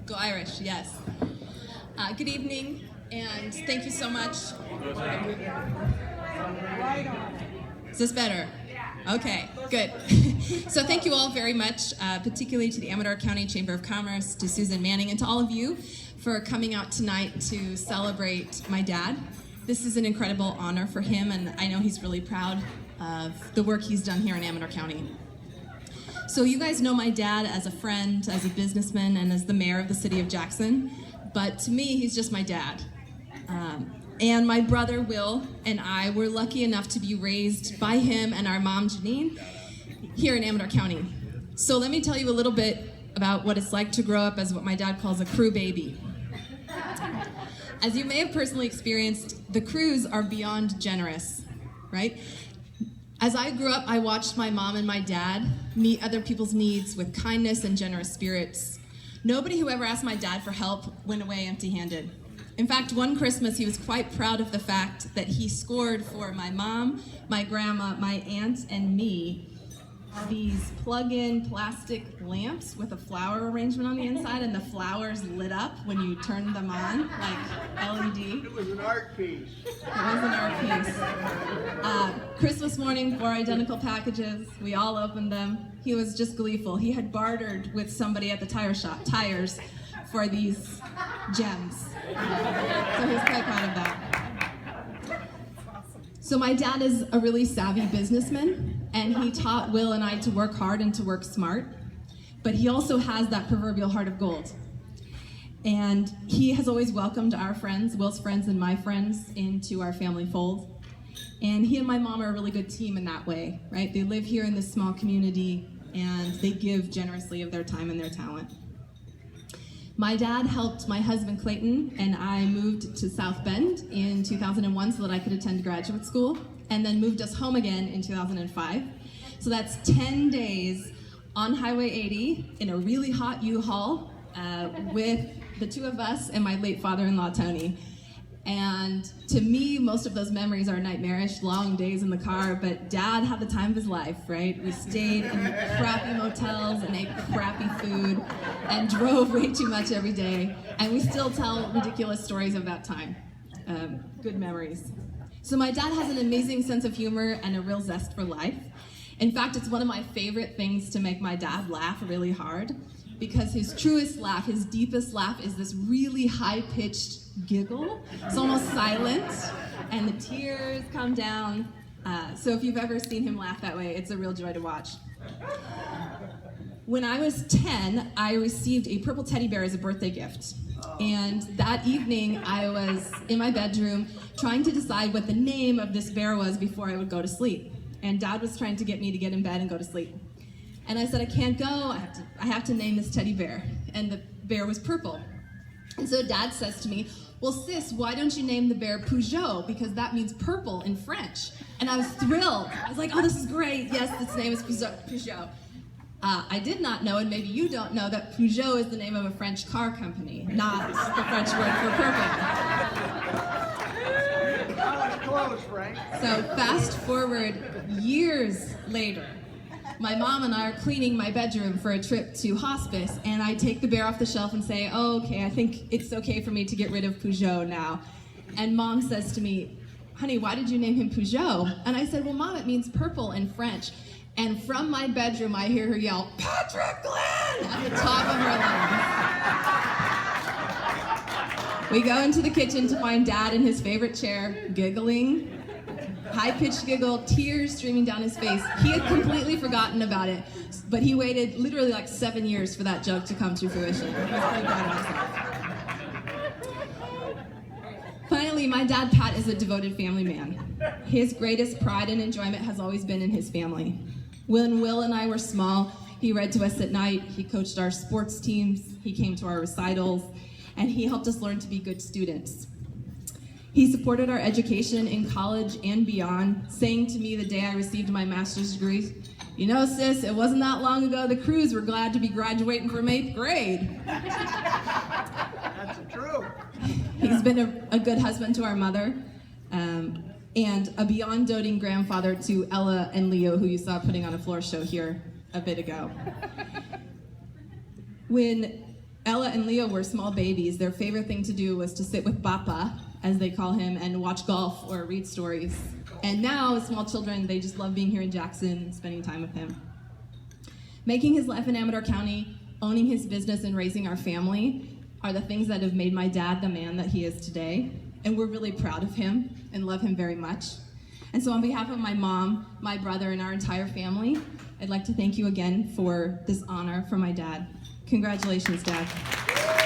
Go Irish, yes. Good evening, and thank you so much. Is this better? Okay, good. So thank you all very much, particularly to the Amador County Chamber of Commerce, to Susan Manning, and to all of you for coming out tonight to celebrate my dad. This is an incredible honor for him, and I know he's really proud of the work he's done here in Amador County. So you guys know my dad as a friend, as a businessman, and as the mayor of the city of Jackson, but to me, he's just my dad. And my brother Will and I were lucky enough to be raised by him and our mom Janine here in Amador County. So let me tell you a little bit about what it's like to grow up as what my dad calls a crew baby. As you may have personally experienced, the crews are beyond generous, right? As I grew up, I watched my mom and my dad meet other people's needs with kindness and generous spirits. Nobody who ever asked my dad for help went away empty-handed. In fact, one Christmas, he was quite proud of the fact that he scored for my mom, my grandma, my aunt, and me these plug-in plastic lamps with a flower arrangement on the inside, and the flowers lit up when you turned them on, like LED. It was an art piece. It was an art piece. Christmas morning, 4 identical packages. We all opened them. He was just gleeful. He had bartered with somebody at the tires for these gems. So he's quite proud of that. So my dad is a really savvy businessman, and he taught Will and I to work hard and to work smart, but he also has that proverbial heart of gold. And he has always welcomed our friends, Will's friends and my friends, into our family fold. And he and my mom are a really good team in that way, right? They live here in this small community, and they give generously of their time and their talent. My dad helped my husband Clayton and I moved to South Bend in 2001 so that I could attend graduate school, and then moved us home again in 2005. So that's 10 days on Highway 80 in a really hot U-Haul with the two of us and my late father-in-law Tony. And to me, most of those memories are nightmarish, long days in the car, but Dad had the time of his life, right? We stayed in crappy motels and ate crappy food and drove way too much every day. And we still tell ridiculous stories of that time. Good memories. So my dad has an amazing sense of humor and a real zest for life. In fact, it's one of my favorite things to make my dad laugh really hard, because his truest laugh, his deepest laugh, is this really high-pitched giggle. It's almost silent, and the tears come down. So if you've ever seen him laugh that way, it's a real joy to watch. When I was 10, I received a purple teddy bear as a birthday gift. And that evening, I was in my bedroom trying to decide what the name of this bear was before I would go to sleep. And Dad was trying to get me to get in bed and go to sleep. And I said, I can't go, I have to name this teddy bear. And the bear was purple. And so Dad says to me, well, sis, why don't you name the bear Peugeot? Because that means purple in French. And I was thrilled. I was like, oh, this is great. Yes, its name is Peugeot. I did not know, and maybe you don't know, that Peugeot is the name of a French car company, not the French word for purple. Close, Frank. So fast forward years later, my mom and I are cleaning my bedroom for a trip to hospice, and I take the bear off the shelf and say, oh, okay, I think it's okay for me to get rid of Peugeot now. And Mom says to me, honey, why did you name him Peugeot? And I said, well, Mom, it means purple in French. And from my bedroom, I hear her yell, Patrick Glenn, at the top of her lungs. We go into the kitchen to find Dad in his favorite chair, giggling. High-pitched giggle, tears streaming down his face. He had completely forgotten about it, but he waited literally like 7 years for that joke to come to fruition. He was pretty proud of himself. Finally, my dad, Pat, is a devoted family man. His greatest pride and enjoyment has always been in his family. When Will and I were small, he read to us at night, he coached our sports teams, he came to our recitals, and he helped us learn to be good students. He supported our education in college and beyond, saying to me the day I received my master's degree, you know, sis, it wasn't that long ago the crews were glad to be graduating from 8th grade. That's true. He's been a good husband to our mother, and a beyond doting grandfather to Ella and Leo, who you saw putting on a floor show here a bit ago. When Ella and Leo were small babies. Their favorite thing to do was to sit with Papa, as they call him, and watch golf or read stories. And now, as small children, they just love being here in Jackson and spending time with him. Making his life in Amador County, owning his business, and raising our family are the things that have made my dad the man that he is today. And we're really proud of him and love him very much. And so on behalf of my mom, my brother, and our entire family, I'd like to thank you again for this honor for my dad. Congratulations, Dad.